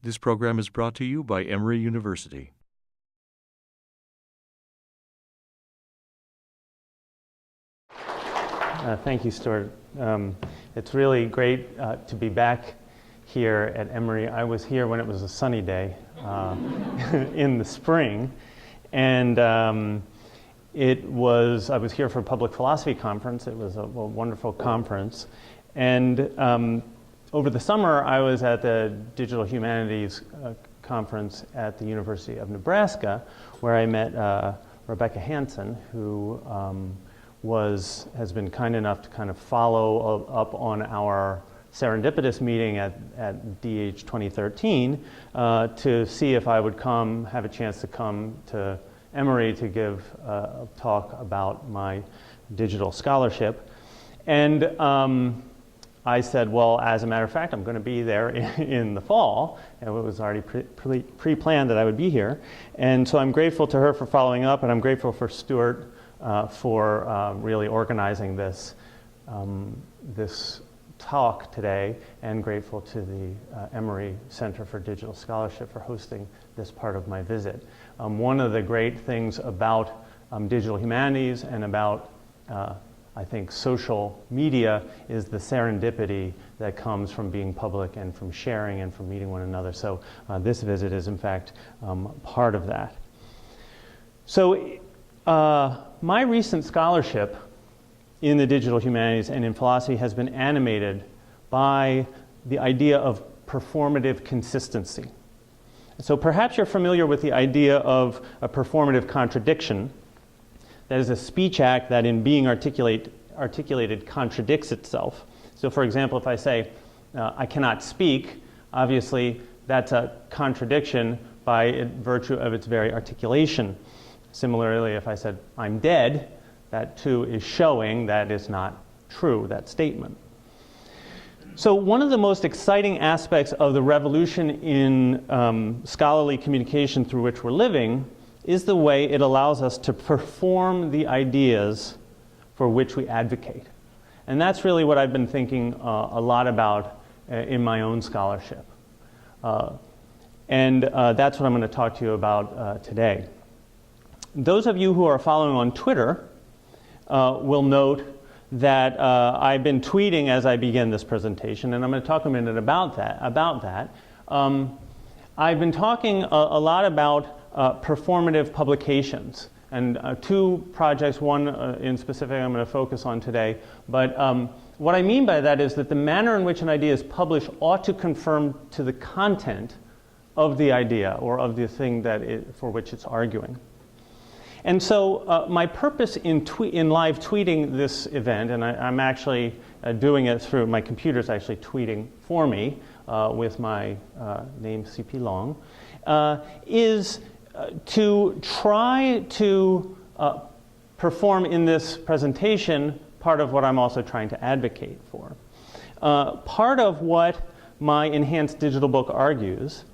This program is brought to you by Emory University. Thank you, Stuart. It's really great to be back here at Emory. I was here when it was a sunny day in the spring, and I was here for a public philosophy conference. It was a wonderful conference, and over the summer I was at the Digital Humanities conference at the University of Nebraska, where I met Rebecca Hansen, who has been kind enough to kind of follow up on our serendipitous meeting at DH 2013 to see if I would have a chance to come to Emory to give a talk about my digital scholarship. And I said, well, as a matter of fact, I'm going to be there in the fall. And it was already pre-planned that I would be here. And so I'm grateful to her for following up, and I'm grateful for Stuart for really organizing this talk today, and grateful to the Emory Center for Digital Scholarship for hosting this part of my visit. One of the great things about digital humanities and about, I think, social media is the serendipity that comes from being public and from sharing and from meeting one another. So this visit is, in fact, part of that. So my recent scholarship in the digital humanities and in philosophy has been animated by the idea of performative consistency. So perhaps you're familiar with the idea of a performative contradiction. That is a speech act that in being articulated contradicts itself. So for example, if I say, I cannot speak, obviously that's a contradiction by virtue of its very articulation. Similarly, if I said, I'm dead, that too is showing that is not true, that statement. So one of the most exciting aspects of the revolution in scholarly communication through which we're living is the way it allows us to perform the ideas for which we advocate. And that's really what I've been thinking a lot about in my own scholarship. And that's what I'm going to talk to you about today. Those of you who are following on Twitter will note that I've been tweeting as I begin this presentation, and I'm going to talk a minute about that. I've been talking a lot about performative publications, and two projects, one in specific I'm going to focus on today. But what I mean by that is that the manner in which an idea is published ought to conform to the content of the idea or of the thing for which it's arguing. And so my purpose in live tweeting this event, and I'm actually doing it through my computer's actually tweeting for me with my name CP Long, is to try to perform in this presentation part of what I'm also trying to advocate for. Part of what my enhanced digital book argues,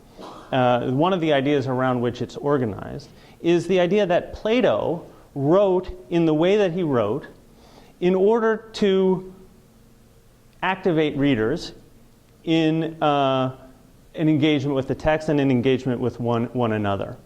one of the ideas around which it's organized, is the idea that Plato wrote in the way that he wrote in order to activate readers in an engagement with the text and an engagement with one another.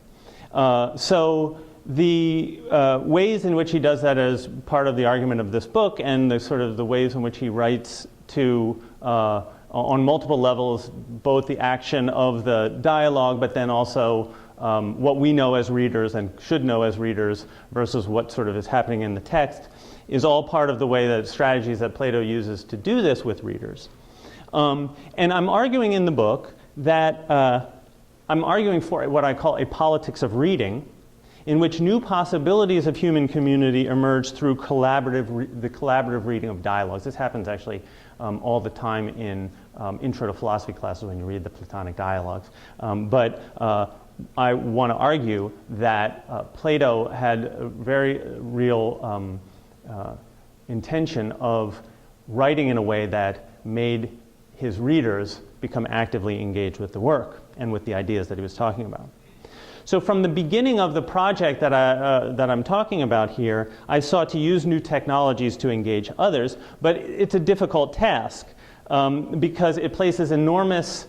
So the ways in which he does that as part of the argument of this book, and the ways in which he writes to on multiple levels, both the action of the dialogue, but then also what we know as readers and should know as readers versus what sort of is happening in the text, is all part of the way that strategies that Plato uses to do this with readers. And I'm arguing in the book that I'm arguing for what I call a politics of reading, in which new possibilities of human community emerge through the collaborative reading of dialogues. This happens actually all the time in intro to philosophy classes when you read the Platonic dialogues. But I want to argue that Plato had a very real intention of writing in a way that made his readers become actively engaged with the work and with the ideas that he was talking about. So from the beginning of the project that I'm talking about here, I sought to use new technologies to engage others, but it's a difficult task because it places enormous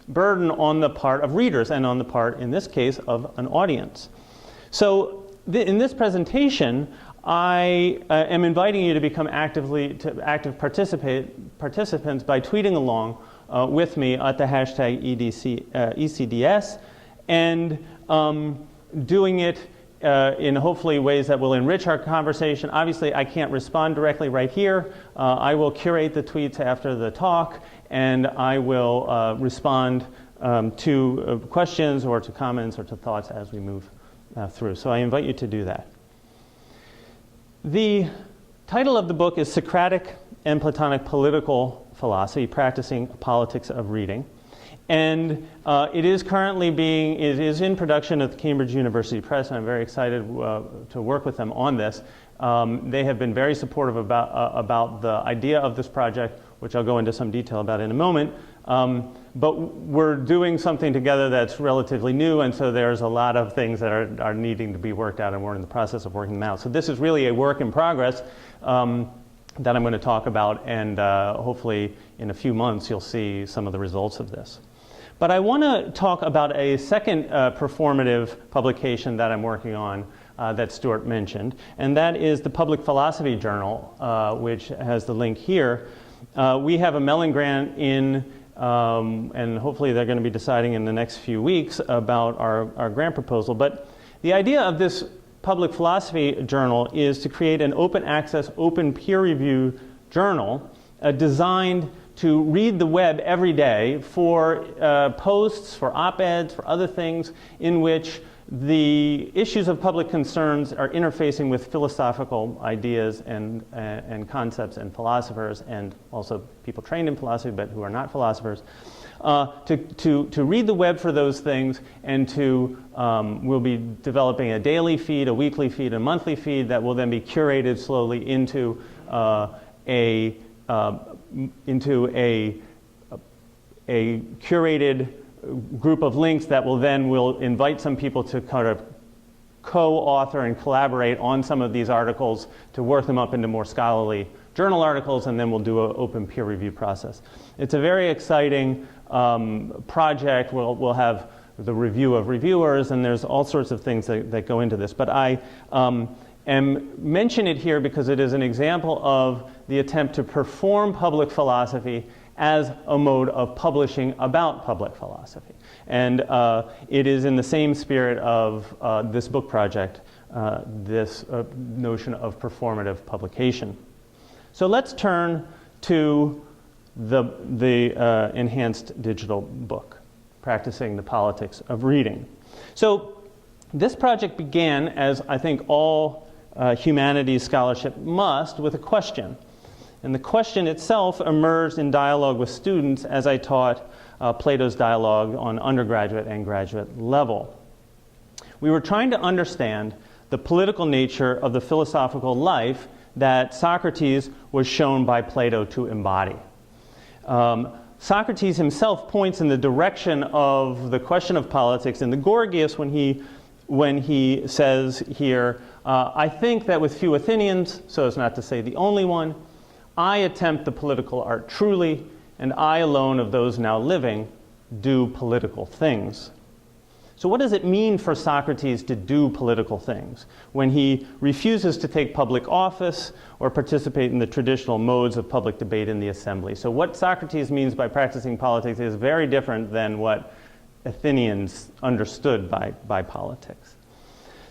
burden on the part of readers and on the part, in this case, of an audience. So in this presentation, I am inviting you to become active participants by tweeting along with me at the hashtag ECDS, and doing it in hopefully ways that will enrich our conversation. Obviously, I can't respond directly right here. I will curate the tweets after the talk, and I will respond to questions or to comments or to thoughts as we move through. So I invite you to do that. The title of the book is Socratic and Platonic Political Philosophy, Practicing Politics of Reading. And it is currently it is in production at the Cambridge University Press, and I'm very excited to work with them on this. They have been very supportive about the idea of this project, which I'll go into some detail about in a moment. But we're doing something together that's relatively new, and so there's a lot of things that are needing to be worked out, and we're in the process of working them out. So this is really a work in progress that I'm going to talk about, and hopefully in a few months you'll see some of the results of this. But I want to talk about a second performative publication that I'm working on that Stuart mentioned, and that is the Public Philosophy Journal, which has the link here. We have a Mellon grant in, and hopefully they're going to be deciding in the next few weeks about our grant proposal. But the idea of this Public Philosophy Journal is to create an open access, open peer review journal designed to read the web every day for posts, for op-eds, for other things in which the issues of public concerns are interfacing with philosophical ideas and concepts and philosophers, and also people trained in philosophy but who are not philosophers, to read the web for those things, and we'll be developing a daily feed, a weekly feed, a monthly feed that will then be curated slowly into a curated group of links that will invite some people to kind of co-author and collaborate on some of these articles to work them up into more scholarly journal articles, and then we'll do an open peer review process. It's a very exciting project. We'll have the review of reviewers, and there's all sorts of things that go into this. But I mention it here because it is an example of the attempt to perform public philosophy as a mode of publishing about public philosophy. And it is in the same spirit of this book project, this notion of performative publication. So let's turn to the enhanced digital book, Practicing the Politics of Reading. So this project began, as I think all humanities scholarship must, with a question. And the question itself emerged in dialogue with students as I taught Plato's dialogue on undergraduate and graduate level. We were trying to understand the political nature of the philosophical life that Socrates was shown by Plato to embody. Socrates himself points in the direction of the question of politics in the Gorgias when he says here, I think that with few Athenians, so as not to say the only one, I attempt the political art truly, and I alone of those now living do political things. So what does it mean for Socrates to do political things when he refuses to take public office or participate in the traditional modes of public debate in the assembly? So what Socrates means by practicing politics is very different than what Athenians understood by politics.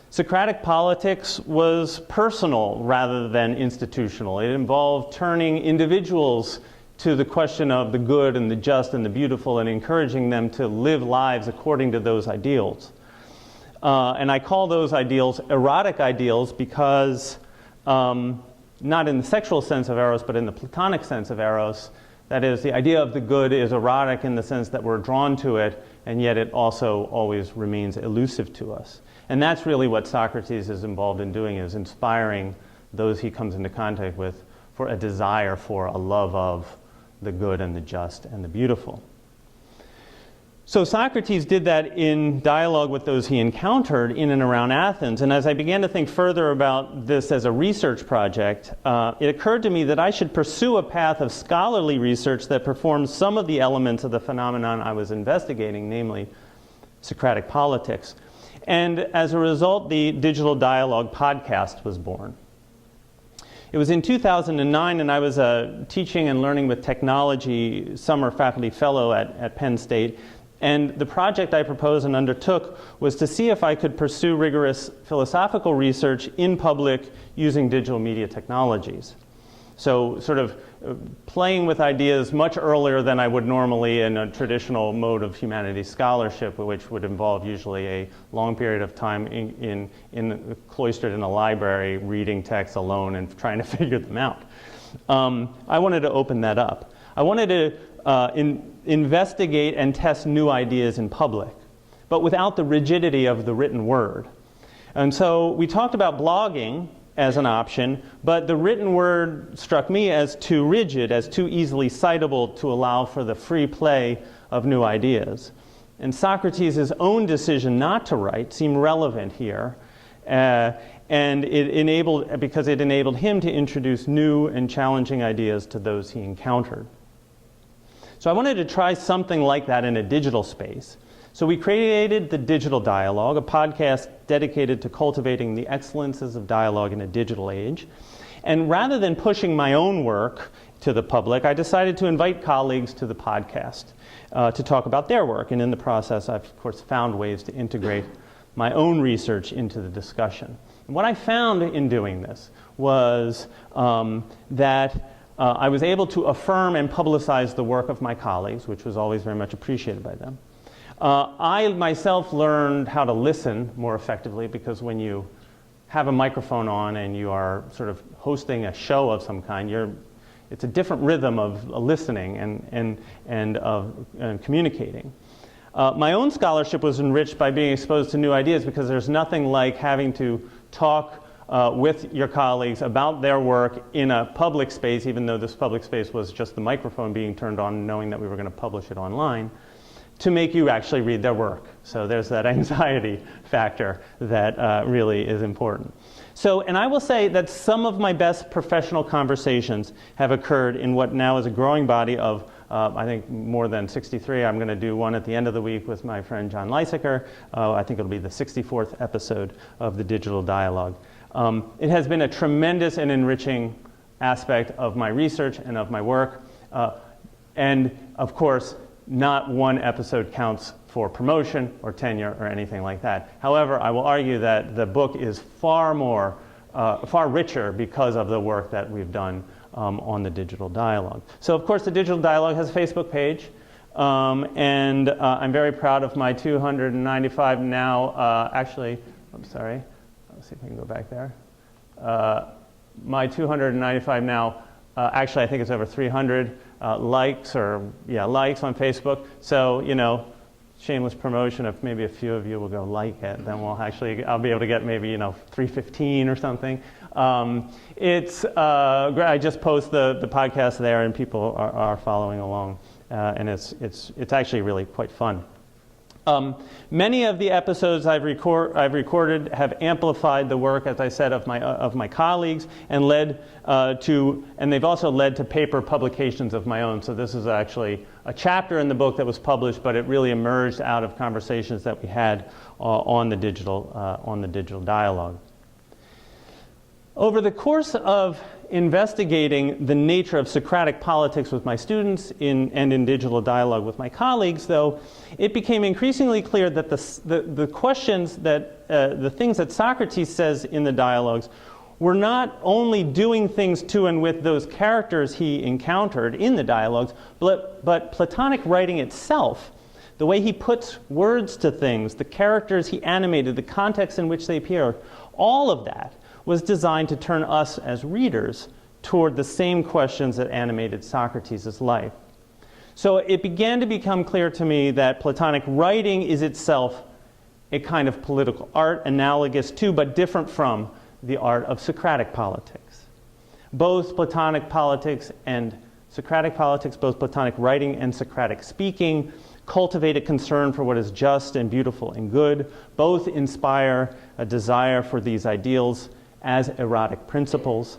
Socratic politics was personal rather than institutional. It involved turning individuals to the question of the good and the just and the beautiful and encouraging them to live lives according to those ideals. And I call those ideals erotic ideals because, not in the sexual sense of eros, but in the Platonic sense of eros, that is, the idea of the good is erotic in the sense that we're drawn to it, and yet it also always remains elusive to us. And that's really what Socrates is involved in doing, is inspiring those he comes into contact with for a desire for a love of the good and the just and the beautiful. So Socrates did that in dialogue with those he encountered in and around Athens. And as I began to think further about this as a research project, it occurred to me that I should pursue a path of scholarly research that performs some of the elements of the phenomenon I was investigating, namely Socratic politics. And as a result, the Digital Dialogue podcast was born. It was in 2009, and I was a teaching and learning with technology summer faculty fellow at Penn State. And the project I proposed and undertook was to see if I could pursue rigorous philosophical research in public using digital media technologies. So sort of playing with ideas much earlier than I would normally in a traditional mode of humanities scholarship, which would involve usually a long period of time cloistered in a library, reading texts alone and trying to figure them out. I wanted to open that up. I wanted to investigate and test new ideas in public, but without the rigidity of the written word. And so we talked about blogging as an option, but the written word struck me as too rigid, as too easily citable to allow for the free play of new ideas. And Socrates' own decision not to write seemed relevant here, and because it enabled him to introduce new and challenging ideas to those he encountered. So I wanted to try something like that in a digital space. So we created the Digital Dialogue, a podcast dedicated to cultivating the excellences of dialogue in a digital age. And rather than pushing my own work to the public, I decided to invite colleagues to the podcast to talk about their work. And in the process, I've, of course, found ways to integrate my own research into the discussion. And what I found in doing this was that I was able to affirm and publicize the work of my colleagues, which was always very much appreciated by them. I myself learned how to listen more effectively, because when you have a microphone on and you are sort of hosting a show of some kind, it's a different rhythm of listening and of communicating. My own scholarship was enriched by being exposed to new ideas, because there's nothing like having to talk with your colleagues about their work in a public space, even though this public space was just the microphone being turned on, knowing that we were going to publish it online, to make you actually read their work. So there's that anxiety factor that really is important. So, and I will say that some of my best professional conversations have occurred in what now is a growing body of, I think, more than 63. I'm going to do one at the end of the week with my friend John Lysaker. I think it'll be the 64th episode of the Digital Dialogue. It has been a tremendous and enriching aspect of my research and of my work. And of course, not one episode counts for promotion or tenure or anything like that. However, I will argue that the book is far richer because of the work that we've done on the Digital Dialogue. So of course, the Digital Dialogue has a Facebook page. And I'm very proud of my 295 now, I'm sorry. Let's see if I can go back there. My 295 now, actually I think it's over 300 likes on Facebook. So, shameless promotion. If maybe a few of you will go like it, then I'll be able to get maybe 315 or something. I just post the podcast there, and people are following along, and it's actually really quite fun. Many of the episodes I've recorded have amplified the work, as I said, of my colleagues, and they've also led to paper publications of my own. So this is actually a chapter in the book that was published, but it really emerged out of conversations that we had on the digital dialogue. Over the course of investigating the nature of Socratic politics with my students and in digital dialogue with my colleagues, though, it became increasingly clear that the questions that the things that Socrates says in the dialogues were not only doing things to and with those characters he encountered in the dialogues, but Platonic writing itself, the way he puts words to things, the characters he animated, the context in which they appear, all of that was designed to turn us as readers toward the same questions that animated Socrates' life. So it began to become clear to me that Platonic writing is itself a kind of political art, analogous to but different from the art of Socratic politics. Both Platonic politics and Socratic politics, both Platonic writing and Socratic speaking, cultivate a concern for what is just and beautiful and good. Both inspire a desire for these ideals as erotic principles,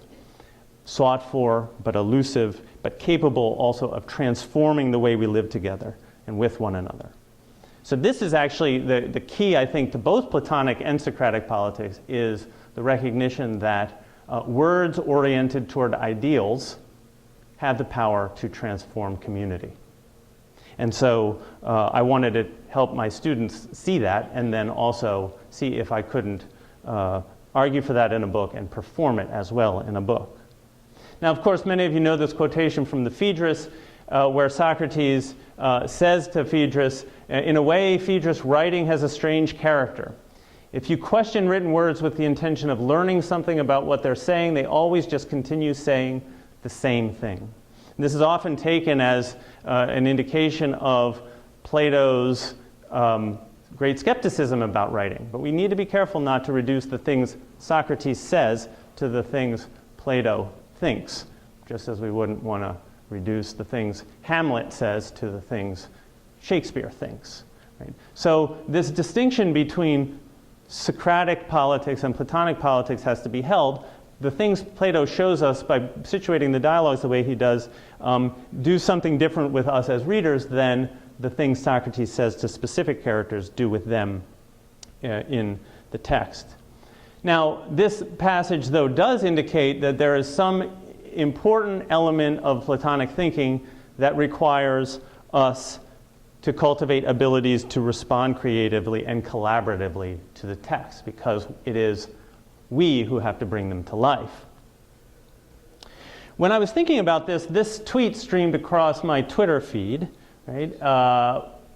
sought for but elusive, but capable also of transforming the way we live together and with one another. So this is actually the key, I think, to both Platonic and Socratic politics, is the recognition that words oriented toward ideals have the power to transform community. And so I wanted to help my students see that, and then also see if I couldn't argue for that in a book and perform it as well in a book. Now, of course, many of you know this quotation from the Phaedrus, where Socrates says to Phaedrus, in a way, Phaedrus, writing has a strange character. If you question written words with the intention of learning something about what they're saying, they always just continue saying the same thing. And this is often taken as an indication of Plato's great skepticism about writing. But we need to be careful not to reduce the things Socrates says to the things Plato thinks, just as we wouldn't want to reduce the things Hamlet says to the things Shakespeare thinks. Right? So this distinction between Socratic politics and Platonic politics has to be held. The things Plato shows us by situating the dialogues the way he does do something different with us as readers than the things Socrates says to specific characters do with them in the text. Now, this passage, though, does indicate that there is some important element of Platonic thinking that requires us to cultivate abilities to respond creatively and collaboratively to the text, because it is we who have to bring them to life. When I was thinking about this tweet streamed across my Twitter feed. Right?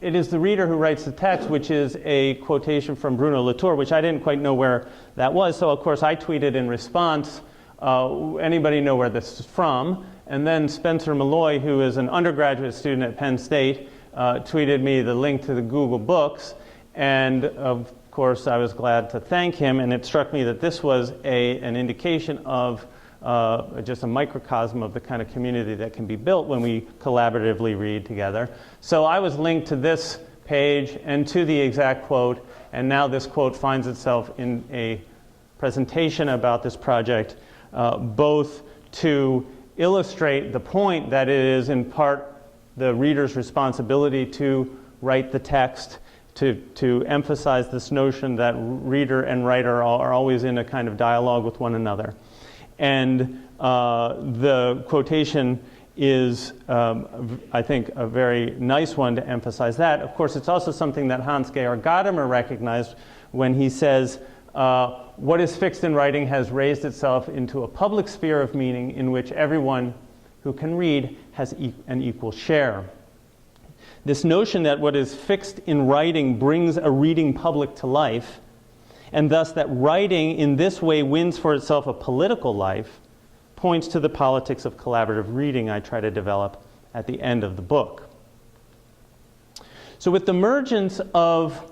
It is the reader who writes the text, which is a quotation from Bruno Latour, which I didn't quite know where that was. So, of course, I tweeted in response, anybody know where this is from? And then Spencer Malloy, who is an undergraduate student at Penn State, tweeted me the link to the Google Books. And, of course, I was glad to thank him. And it struck me that this was an indication of just a microcosm of the kind of community that can be built when we collaboratively read together. So I was linked to this page and to the exact quote, and now this quote finds itself in a presentation about this project, both to illustrate the point that it is in part the reader's responsibility to write the text, to emphasize this notion that reader and writer are always in a kind of dialogue with one another. And the quotation is, I think, a very nice one to emphasize that. Of course, it's also something that Hans Georg Gadamer recognized when he says, what is fixed in writing has raised itself into a public sphere of meaning in which everyone who can read has an equal share. This notion that what is fixed in writing brings a reading public to life, and thus that writing in this way wins for itself a political life, points to the politics of collaborative reading I try to develop at the end of the book. So with the emergence of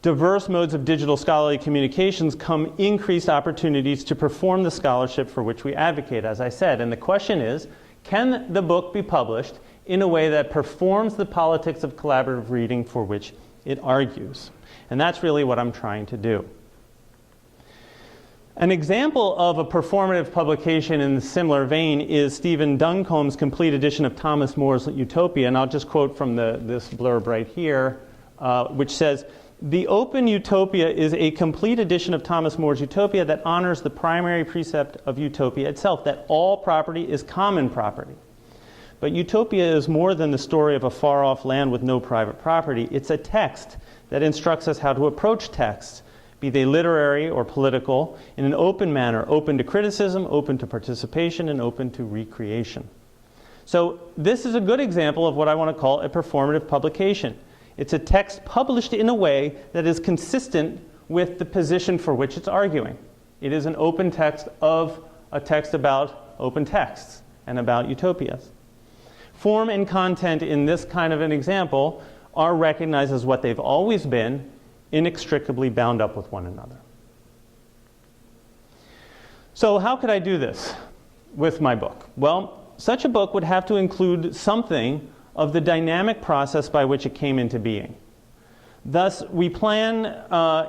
diverse modes of digital scholarly communications come increased opportunities to perform the scholarship for which we advocate, as I said. And the question is, can the book be published in a way that performs the politics of collaborative reading for which it argues? And that's really what I'm trying to do. An example of a performative publication in a similar vein is Stephen Duncombe's complete edition of Thomas More's Utopia. And I'll just quote from this blurb right here, which says, "The Open Utopia is a complete edition of Thomas More's Utopia that honors the primary precept of utopia itself, that all property is common property. But utopia is more than the story of a far-off land with no private property. It's a text that instructs us how to approach texts, be they literary or political, in an open manner, open to criticism, open to participation, and open to recreation." So this is a good example of what I want to call a performative publication. It's a text published in a way that is consistent with the position for which it's arguing. It is an open text of a text about open texts and about utopias. Form and content in this kind of an example are recognized as what they've always been, inextricably bound up with one another. So how could I do this with my book? Well, such a book would have to include something of the dynamic process by which it came into being. Thus, we plan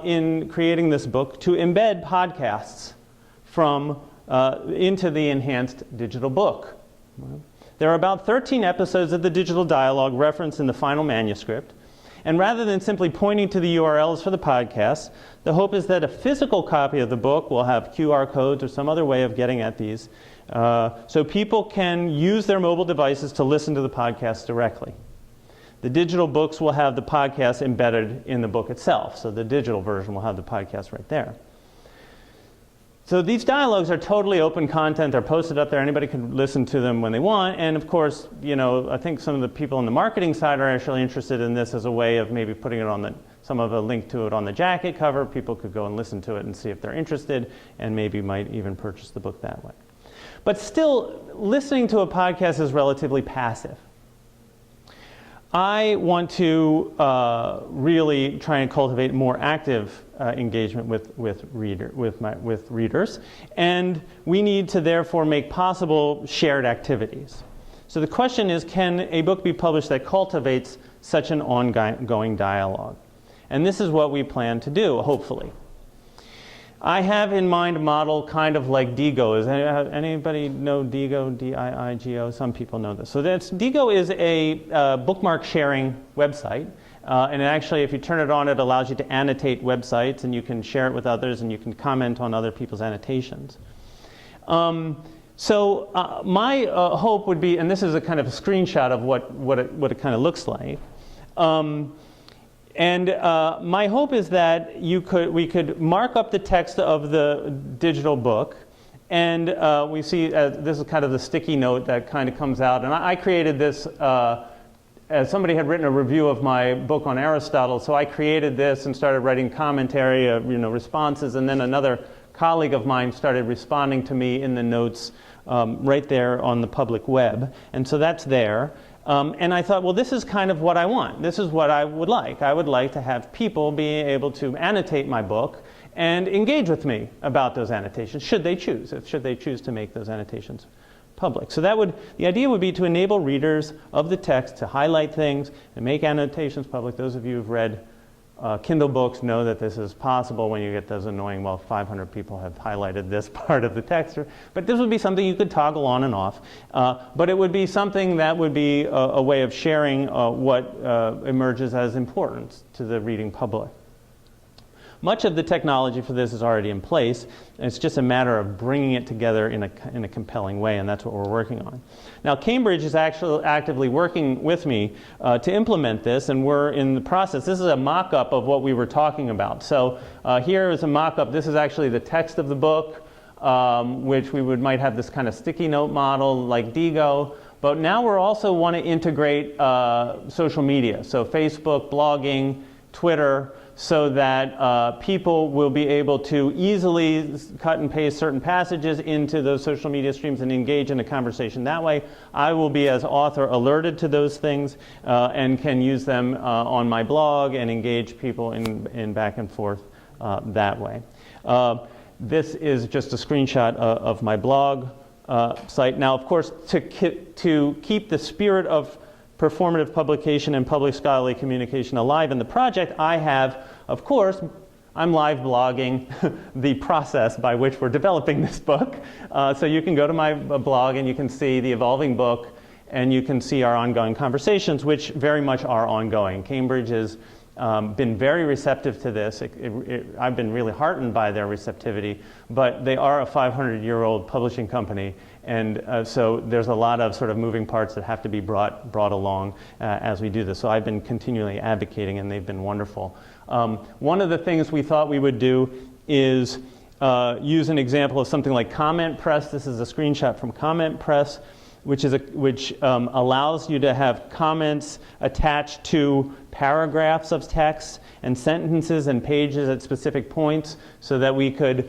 in creating this book to embed podcasts into the enhanced digital book. There are about 13 episodes of the digital dialogue referenced in the final manuscript. And rather than simply pointing to the URLs for the podcasts, the hope is that a physical copy of the book will have QR codes or some other way of getting at these, so people can use their mobile devices to listen to the podcast directly. The digital books will have the podcast embedded in the book itself, so the digital version will have the podcast right there. So these dialogues are totally open content. They're posted up there. Anybody can listen to them when they want. And of course, I think some of the people on the marketing side are actually interested in this as a way of maybe putting it on some of a link to it on the jacket cover. People could go and listen to it and see if they're interested, and maybe might even purchase the book that way. But still, listening to a podcast is relatively passive. I want to really try and cultivate more active engagement with readers, and we need to therefore make possible shared activities. So the question is, can a book be published that cultivates such an ongoing dialogue? And this is what we plan to do, hopefully. I have in mind a model kind of like Diigo. Does anybody know Diigo? D-I-I-G-O? Some people know this. So Diigo is a bookmark sharing website. And actually, if you turn it on, it allows you to annotate websites, and you can share it with others, and you can comment on other people's annotations. My hope would be, and this is a kind of a screenshot of what it kind of looks like. My hope is that we could mark up the text of the digital book, and we see this is kind of the sticky note that kind of comes out. And I created this as somebody had written a review of my book on Aristotle, so I created this and started writing commentary, responses, and then another colleague of mine started responding to me in the notes right there on the public web, and so that's there. And I thought, well, this is kind of what I want. This is what I would like. I would like to have people be able to annotate my book and engage with me about those annotations, should they choose to make those annotations public. So the idea would be to enable readers of the text to highlight things and make annotations public. Those of you who've read Kindle books know that this is possible when you get those annoying, 500 people have highlighted this part of the text. But this would be something you could toggle on and off. But it would be something that would be a way of sharing what emerges as important to the reading public. Much of the technology for this is already in place, and it's just a matter of bringing it together in a compelling way, and that's what we're working on. Now, Cambridge is actually actively working with me to implement this, and we're in the process. This is a mock-up of what we were talking about. So here is a mock-up. This is actually the text of the book, which might have this kind of sticky note model like Diigo. But now we're also want to integrate social media, so Facebook, blogging, Twitter, so that people will be able to easily cut and paste certain passages into those social media streams and engage in a conversation that way. I will be, as author, alerted to those things and can use them on my blog and engage people in back and forth that way. This is just a screenshot of my blog site. Now, of course, to keep the spirit of performative publication and public scholarly communication alive in the project, I have, of course, I'm live blogging the process by which we're developing this book. So you can go to my blog and you can see the evolving book, and you can see our ongoing conversations, which very much are ongoing. Cambridge has been very receptive to this. I've been really heartened by their receptivity, but they are a 500-year-old publishing company, and so there's a lot of sort of moving parts that have to be brought along as we do this. So I've been continually advocating, and they've been wonderful. One of the things we thought we would do is use an example of something like Comment Press. This is a screenshot from Comment Press, which allows you to have comments attached to paragraphs of text and sentences and pages at specific points, so that we could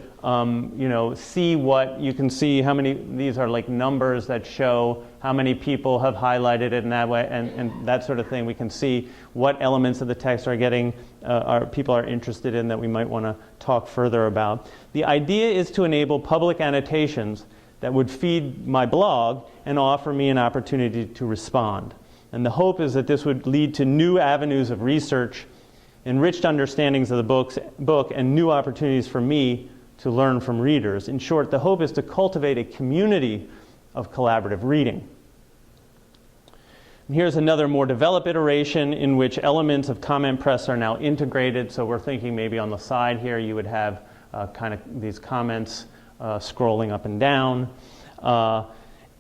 see what you can see, how many, these are like numbers that show how many people have highlighted it in that way, and that sort of thing. We can see what elements of the text people are interested in that we might want to talk further about. The idea is to enable public annotations that would feed my blog and offer me an opportunity to respond. And the hope is that this would lead to new avenues of research, enriched understandings of the book, and new opportunities for me to learn from readers. In short, the hope is to cultivate a community of collaborative reading. And here's another more developed iteration in which elements of comment press are now integrated. So we're thinking maybe on the side here you would have kind of these comments scrolling up and down.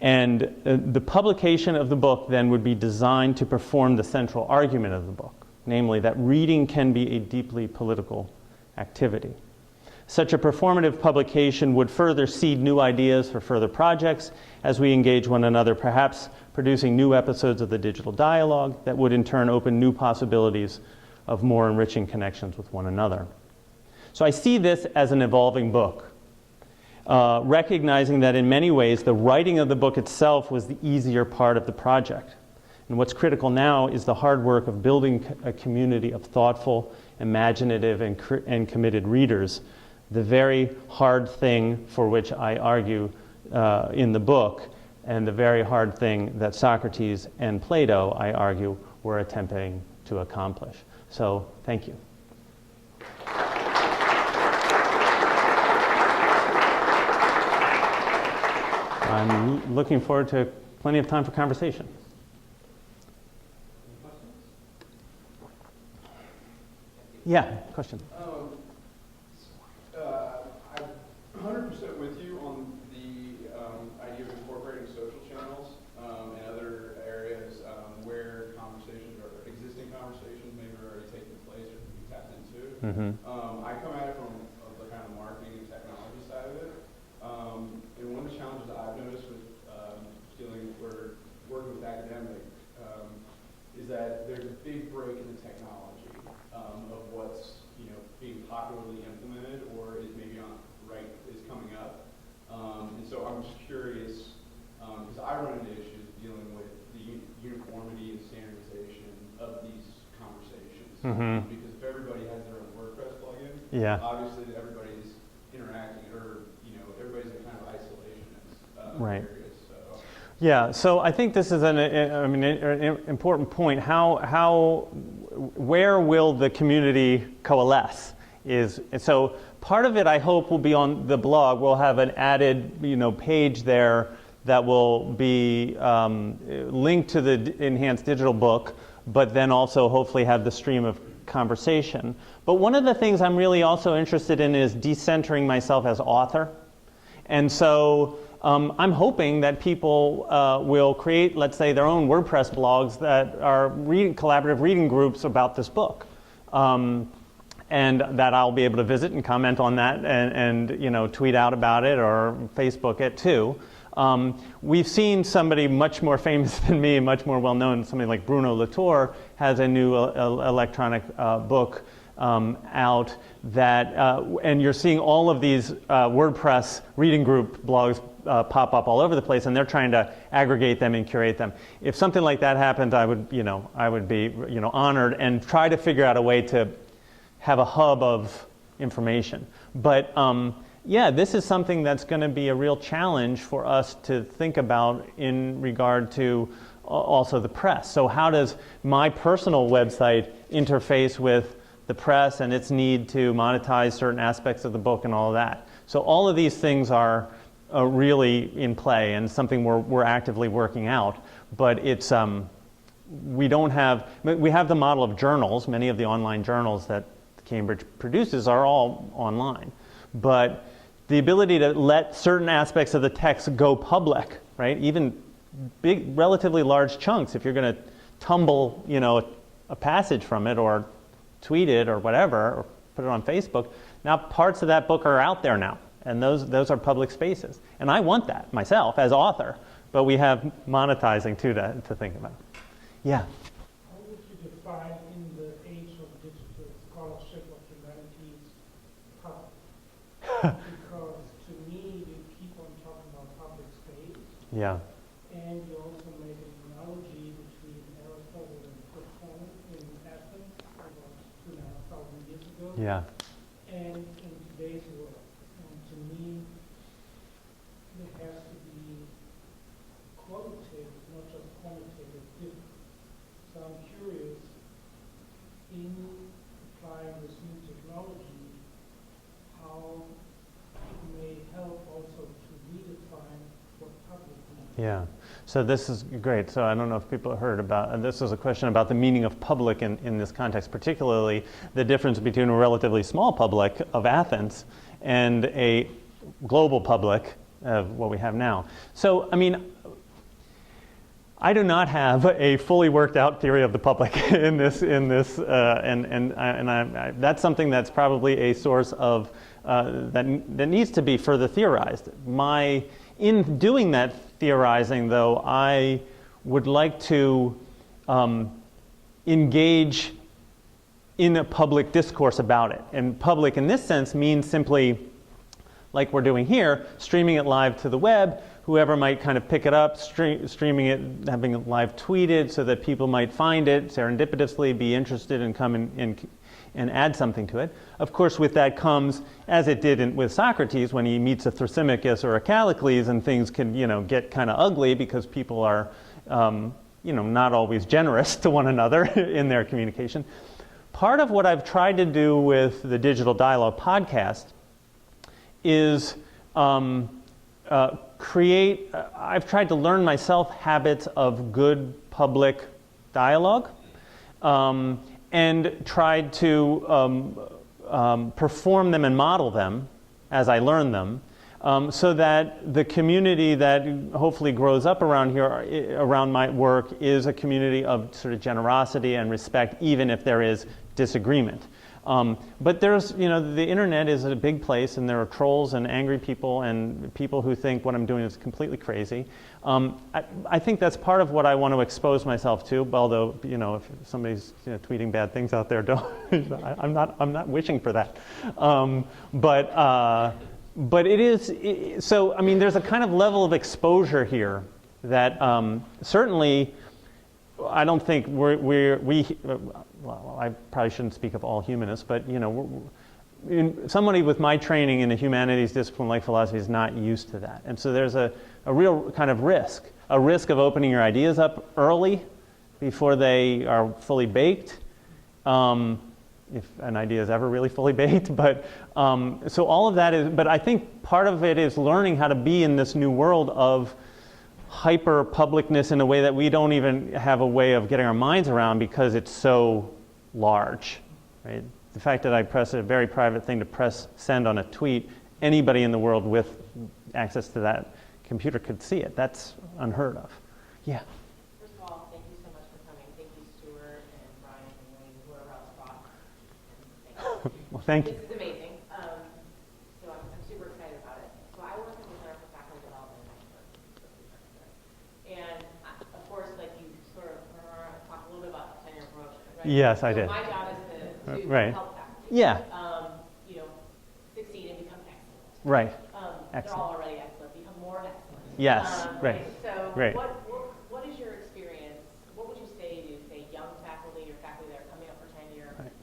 And the publication of the book then would be designed to perform the central argument of the book, namely that reading can be a deeply political activity. Such a performative publication would further seed new ideas for further projects as we engage one another, perhaps producing new episodes of the digital dialogue that would in turn open new possibilities of more enriching connections with one another. So I see this as an evolving book, recognizing that in many ways the writing of the book itself was the easier part of the project. And what's critical now is the hard work of building a community of thoughtful, imaginative, and committed readers. The very hard thing for which I argue in the book, and the very hard thing that Socrates and Plato, I argue, were attempting to accomplish. So, thank you. I'm looking forward to plenty of time for conversation. Yeah, question. I'm 100% with you on the idea of incorporating social channels and other areas where conversations or existing conversations maybe are already taking place or can be tapped into. Mm-hmm. I come at it from the kind of marketing and technology side of it. And one of the challenges I've noticed with working with academic is that there's a big break in the technology of what's being popularly implemented or is maybe is coming up. And so I'm just curious, because I run into issues dealing with the uniformity and standardization of these conversations. Mm-hmm. Because if everybody has their own WordPress plugin, yeah, obviously everybody's interacting, or everybody's in kind of isolationist right. areas. So. Yeah, so I think this is an important point. Where will the community coalesce? So part of it, I hope, will be on the blog. We'll have an added, page there that will be linked to the enhanced digital book, but then also hopefully have the stream of conversation. But one of the things I'm really also interested in is decentering myself as author. And so I'm hoping that people will create, let's say, their own WordPress blogs that are collaborative reading groups about this book. And that I'll be able to visit and comment on that and tweet out about it or Facebook it too. We've seen somebody much more famous than me, much more well-known, somebody like Bruno Latour has a new electronic book out that, and you're seeing all of these WordPress reading group blogs pop up all over the place, and they're trying to aggregate them and curate them. If something like that happened, I would be honored and try to figure out a way to have a hub of information. But yeah, this is something that's going to be a real challenge for us to think about in regard to also the press. So how does my personal website interface with the press and its need to monetize certain aspects of the book and all of that? So all of these things are really in play and something we're actively working out. But it's we have the model of journals. Many of the online journals that Cambridge produces are all online. But the ability to let certain aspects of the text go public, right? Even big, relatively large chunks, if you're going to tumble, a passage from it or tweet it or whatever, or put it on Facebook, now parts of that book are out there now, and those are public spaces. And I want that myself as author, but we have monetizing too to think about. Yeah. How would you define in the age of digital scholarship of humanities public? Because to me, you keep on talking about public space. Yeah. And you also make an analogy between Aristotle and Platonic in Athens about 2,500 years ago. Yeah. And in today's world. And to me, there has to be qualitative, not just quantitative, Yeah. So this is great. So I don't know if people heard about, this is a question about the meaning of public in this context, particularly the difference between a relatively small public of Athens and a global public of what we have now. So, I mean, I do not have a fully worked out theory of the public that's something that's probably a source of, that needs to be further theorized. In doing that theorizing, though, I would like to engage in a public discourse about it. And public in this sense means simply, like we're doing here, streaming it live to the web, whoever might kind of pick it up, streaming it, having it live tweeted so that people might find it, serendipitously be interested and come and add something to it. Of course, with that comes, as it did with Socrates when he meets a Thrasymachus or a Callicles, and things can, get kind of ugly because people are, not always generous to one another in their communication. Part of what I've tried to do with the Digital Dialogue podcast is I've tried to learn myself habits of good public dialogue, and tried to perform them and model them as I learn them, so that the community that hopefully grows up around here, around my work, is a community of sort of generosity and respect, even if there is disagreement. But there's, the internet is a big place, and there are trolls and angry people and people who think what I'm doing is completely crazy. I think that's part of what I want to expose myself to. Although, if somebody's tweeting bad things out there, don't. I'm not wishing for that. But it is. So I mean, there's a kind of level of exposure here that certainly. I don't think well, I probably shouldn't speak of all humanists, but somebody with my training in a humanities discipline like philosophy is not used to that. And so there's a real kind of risk of opening your ideas up early before they are fully baked, if an idea is ever really fully baked. But so all of that is, but I think part of it is learning how to be in this new world of hyper publicness in a way that we don't even have a way of getting our minds around because it's so large, right? The fact that I press a very private thing to press send on a tweet, anybody in the world with access to that computer could see it. That's unheard of. Yeah. First of all, thank you so much for coming. Thank you, Stuart and Brian and Wayne, whoever else brought. Thank you. Well, thank you. This is amazing. So I'm super excited about it. So I work at the Center for Faculty Development. And of course, like you sort of talk a little bit about the tenure approach, right? Yes, I did. My job is to right. help faculty. Yeah. Succeed and become excellent. Right. They're all already excellent. Become more excellent. Yes. Right. So right. What is your experience? What would you say to young faculty or faculty that are coming up for tenure? Right.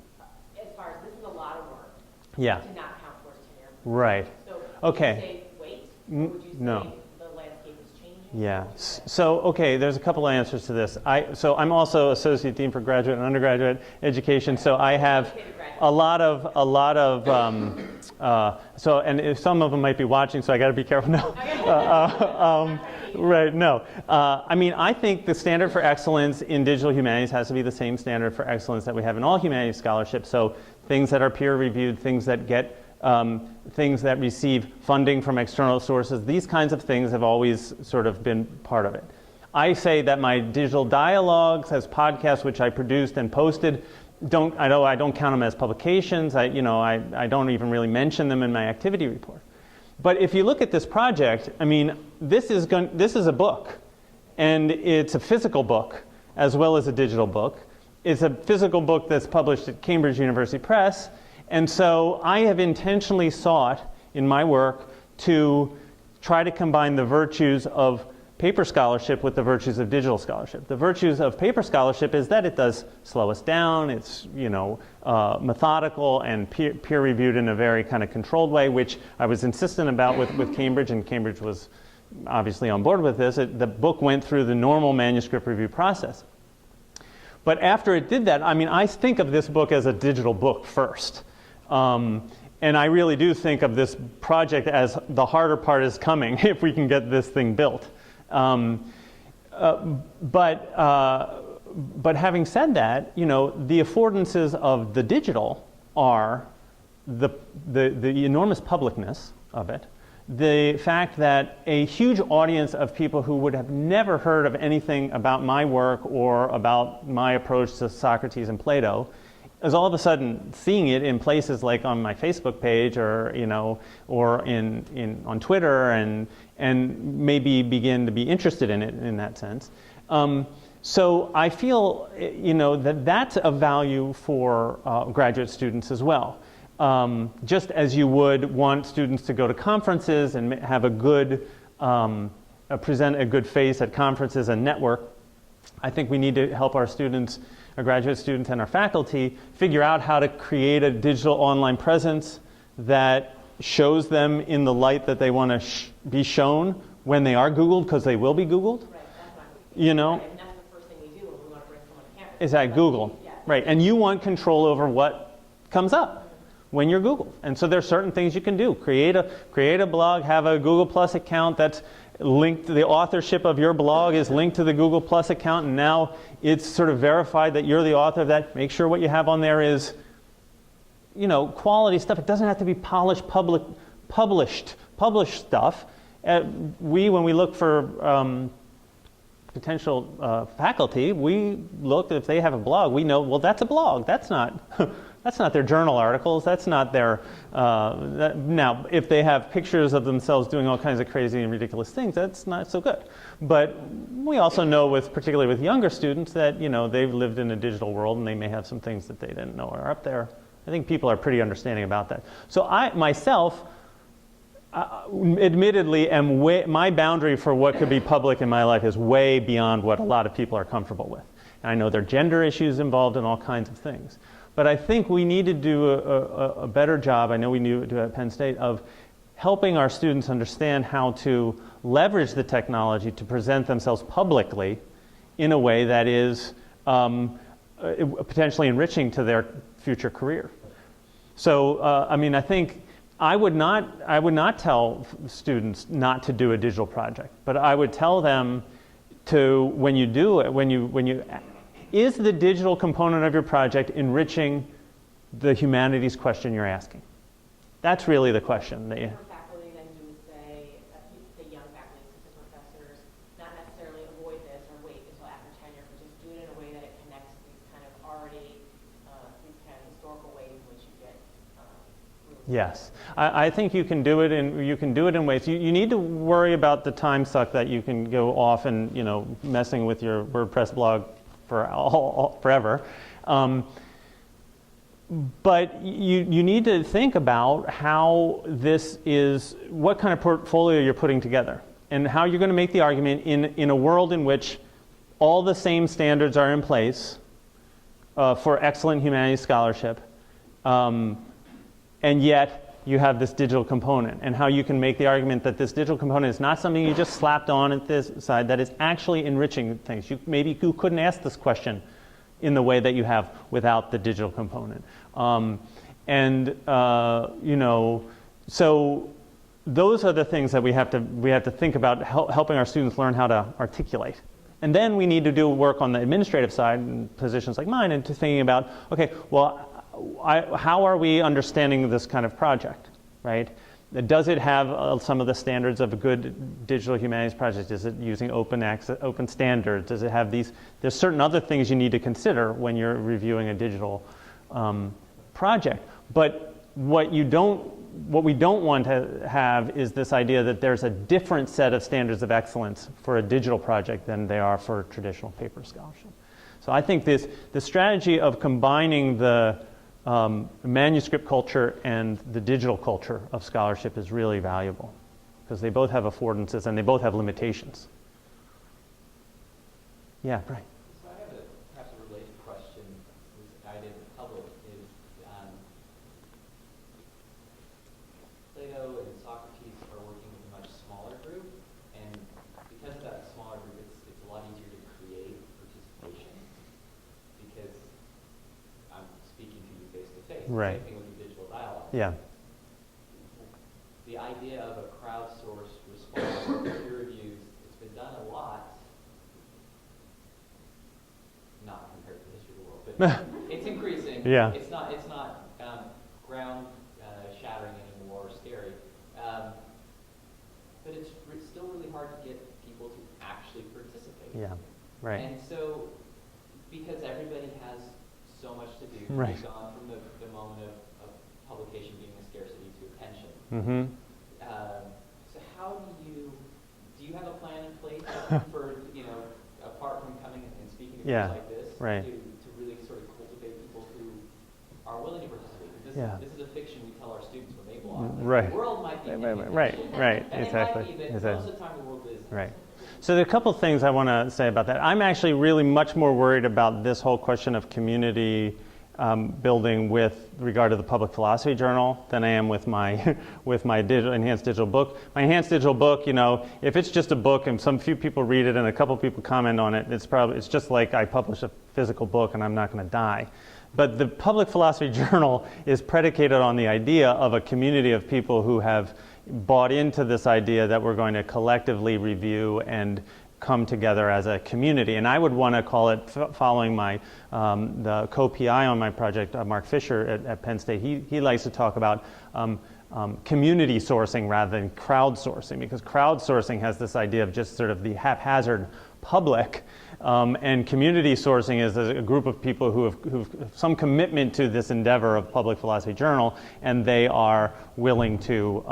As far as this is a lot of work. Yeah. To not count towards tenure. Right. So okay. Would you say wait? Or would you say no. the landscape is changing? Yeah. So, okay, there's a couple of answers to this. So I'm also Associate Dean for Graduate and Undergraduate Education, so I have a lot of, so, and if some of them might be watching, so I got to be careful now. Right, no. I mean, I think the standard for excellence in digital humanities has to be the same standard for excellence that we have in all humanities scholarship, so things that are peer-reviewed, things that get things that receive funding from external sources. These kinds of things have always sort of been part of it. I say that my digital dialogues as podcasts, which I produced and posted, I don't count them as publications. I don't even really mention them in my activity report. But if you look at this project, I mean, this is a book, and it's a physical book as well as a digital book. It's a physical book that's published at Cambridge University Press. And so I have intentionally sought in my work to try to combine the virtues of paper scholarship with the virtues of digital scholarship. The virtues of paper scholarship is that it does slow us down, it's methodical and peer-reviewed in a very kind of controlled way, which I was insistent about with Cambridge, and Cambridge was obviously on board with this. The book went through the normal manuscript review process. But after it did that, I mean, I think of this book as a digital book first. And I really do think of this project as the harder part is coming if we can get this thing built. But having said that, you know, the affordances of the digital are the enormous publicness of it, the fact that a huge audience of people who would have never heard of anything about my work or about my approach to Socrates and Plato is all of a sudden seeing it in places like on my Facebook page, or you know, or on Twitter, and maybe begin to be interested in it in that sense. So I feel, you know, that that's a value for graduate students as well. Just as you would want students to go to conferences and have a good, present a good face at conferences and network, I think we need to help our students, our graduate students and our faculty, figure out how to create a digital online presence that shows them in the light that they want to be shown when they are Googled, because they will be Googled. Right, that's not, you know? Right, and that's the first thing we do when we want to bring someone to campus. Is at Google. Yeah. Right, and you want control over what comes up when you're Googled. And so there's certain things you can do. Create a blog, have a Google Plus account that's linked, the authorship of your blog is linked to the Google Plus account, and now it's sort of verified that you're the author of that. Make sure what you have on there is, you know, quality stuff. It doesn't have to be polished, published stuff. When we look for potential faculty, we look, if they have a blog, we know, well, that's a blog. That's not that's not their journal articles. That's not their, now, if they have pictures of themselves doing all kinds of crazy and ridiculous things, that's not so good. But we also know, particularly with younger students, that, you know, they've lived in a digital world and they may have some things that they didn't know are up there. I think people are pretty understanding about that. So I, myself, admittedly, my boundary for what could be public in my life is way beyond what a lot of people are comfortable with. And I know there are gender issues involved in all kinds of things. But I think we need to do a better job, I know we need to do at Penn State, of helping our students understand how to leverage the technology to present themselves publicly in a way that is potentially enriching to their future career. So, I mean, I think I would not tell students not to do a digital project, but I would tell them to, when you do it, is the digital component of your project enriching the humanities question you're asking? That's really the question. For faculty, then you would say, young faculty, assistant professors, not necessarily avoid this or wait until after tenure, but just do it in a way that it connects these kind of already, these kind of historical ways in which you get. Yes, I think you can do it in ways. You need to worry about the time suck that you can go off and, you know, messing with your WordPress blog for forever. But you need to think about how what kind of portfolio you're putting together, and how you're going to make the argument in a world in which all the same standards are in place for excellent humanities scholarship, and yet you have this digital component, and how you can make the argument that this digital component is not something you just slapped on at this side, that is actually enriching things. Maybe you couldn't ask this question in the way that you have without the digital component. You know, so those are the things that we have to think about, helping our students learn how to articulate. And then we need to do work on the administrative side in positions like mine, into thinking about, okay, well, how are we understanding this kind of project, right? Does it have some of the standards of a good digital humanities project? Is it using open standards? Does it have these? There's certain other things you need to consider when you're reviewing a digital project. But what we don't want to have is this idea that there's a different set of standards of excellence for a digital project than they are for traditional paper scholarship. So I think the strategy of combining the manuscript culture and the digital culture of scholarship is really valuable, because they both have affordances and they both have limitations. Yeah, Brian. So I have perhaps a related question. This idea of the public is Plato and Socrates are working with a much smaller group, and because of that smaller group, it's a lot easier to create participation, because I'm speaking to you face to face. Right. Same thing with the digital dialogue. Yeah. The idea of a crowdsourced response to peer reviews, it's been done a It's increasing. Yeah. It's not ground shattering anymore or scary. But it's still really hard to get people to actually participate. Yeah, right. And so, because everybody has so much to do, Right. we've gone from the moment of publication being a scarcity to attention. Mm-hmm. So how do you have a plan in place for, apart from coming and speaking to Yeah, groups like this, right. to really sort of cultivate people who are willing to participate? Because Yeah. this is a fiction we tell our students when they blog. Right. The world might be Right, and exactly. it might be, but Exactly. most of the time the world is. Right. So there are a couple of things I want to say about that. I'm actually really much more worried about this whole question of community building with regard to the Public Philosophy Journal than I am with my enhanced digital book. My enhanced digital book, if it's just a book and some few people read it and a couple people comment on it, it's just like I publish a physical book and I'm not going to die. But the Public Philosophy Journal is predicated on the idea of a community of people who have bought into this idea that we're going to collectively review and come together as a community. And I would want to call it, following my the co-PI on my project, Mark Fisher at Penn State, he likes to talk about community sourcing rather than crowdsourcing, because crowdsourcing has this idea of just sort of the haphazard public, and community sourcing is a group of people who've some commitment to this endeavor of Public Philosophy Journal, and they are willing to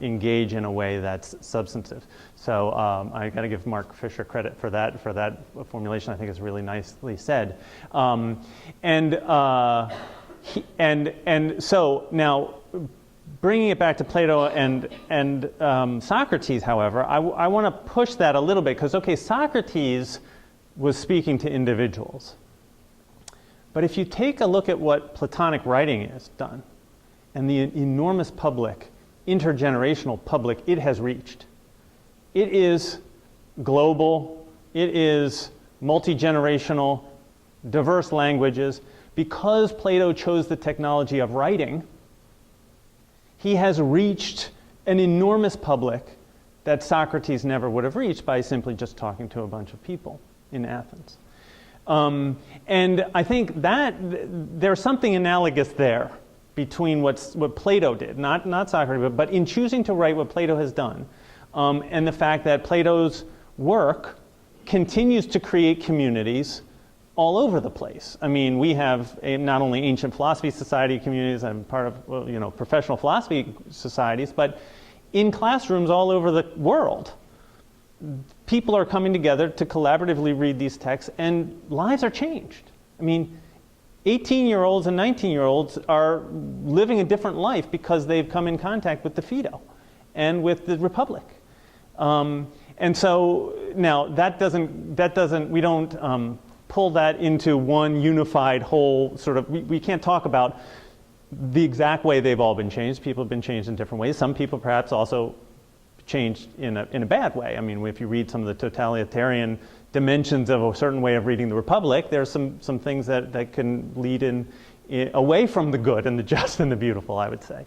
engage in a way that's substantive. So I got to give Mark Fisher credit for that formulation. I think it's really nicely said. And so now, bringing it back to Plato and Socrates, however, I want to push that a little bit, because, okay, Socrates was speaking to individuals. But if you take a look at what Platonic writing has done, and the enormous public, intergenerational public it has reached, it is global, it is multi-generational, diverse languages. Because Plato chose the technology of writing, he has reached an enormous public that Socrates never would have reached by simply just talking to a bunch of people in Athens. And I think that there's something analogous there between what Plato did, not Socrates, but in choosing to write what Plato has done, and the fact that Plato's work continues to create communities all over the place. I mean, we have not only ancient philosophy society communities, I'm part of professional philosophy societies, but in classrooms all over the world, people are coming together to collaboratively read these texts, and lives are changed. I mean, 18-year-olds and 19-year-olds are living a different life because they've come in contact with the Phaedo and with the Republic. And so now we don't pull that into one unified whole sort of, we can't talk about the exact way they've all been changed. People have been changed in different ways. Some people perhaps also changed in a bad way. I mean, if you read some of the totalitarian dimensions of a certain way of reading the Republic, there's some things that can lead away from the good and the just and the beautiful, I would say.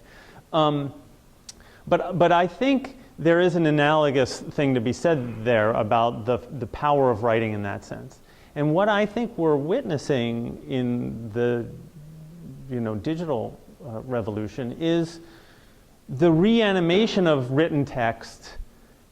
But I think there is an analogous thing to be said there about the power of writing in that sense. And what I think we're witnessing in the digital revolution is the reanimation of written text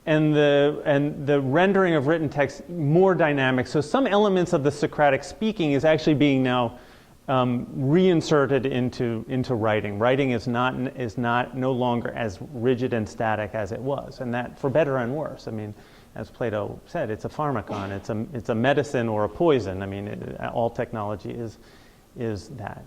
and the rendering of written text more dynamic. So some elements of the Socratic speaking is actually being now reinserted into writing. Writing is no longer as rigid and static as it was, and that for better and worse. I mean, as Plato said, it's a pharmacon, it's a medicine or a poison. I mean, all technology is that.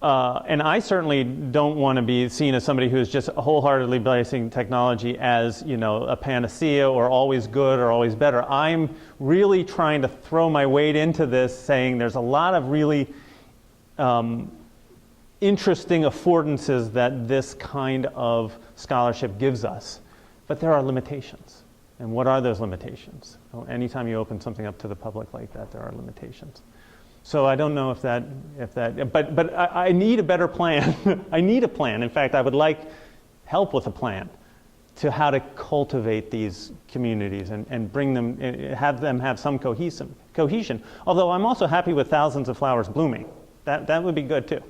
And I certainly don't want to be seen as somebody who is just wholeheartedly embracing technology as, a panacea or always good or always better. I'm really trying to throw my weight into this, saying there's a lot of really interesting affordances that this kind of scholarship gives us. But there are limitations. And what are those limitations? Well, anytime you open something up to the public like that, there are limitations. So I don't know if that, but I need a better plan. I need a plan. In fact, I would like help with a plan to how to cultivate these communities and bring them, have them have some cohesion. Although I'm also happy with thousands of flowers blooming. That would be good too.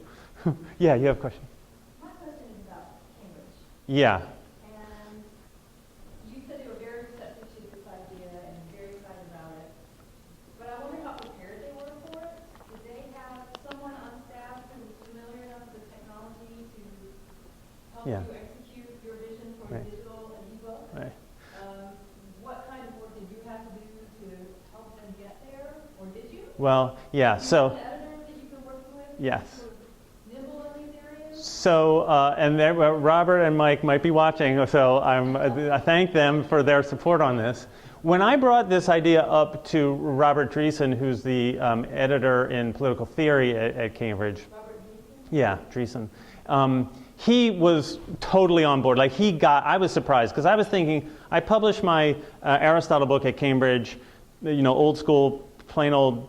Yeah, you have a question? My question is about Cambridge. Yeah. And you said they were very receptive to this idea and very excited about it. But I wonder how prepared they were for it. Did they have someone on staff who was familiar enough with technology to help Yeah. you execute your vision for Right. digital and ebook? Right. What kind of work did you have to do to help them get there? Or did you? Well, yeah, so, Did you have editors that you've been working with? yes. Who were nimble in these areas? So, and Robert and Mike might be watching, so I thank them for their support on this. When I brought this idea up to Robert Dreesen, who's the editor in political theory at Cambridge. Robert Dreesen? Yeah, Dreesen. He was totally on board. Like I was surprised because I was thinking, I published my Aristotle book at Cambridge, old school, plain old,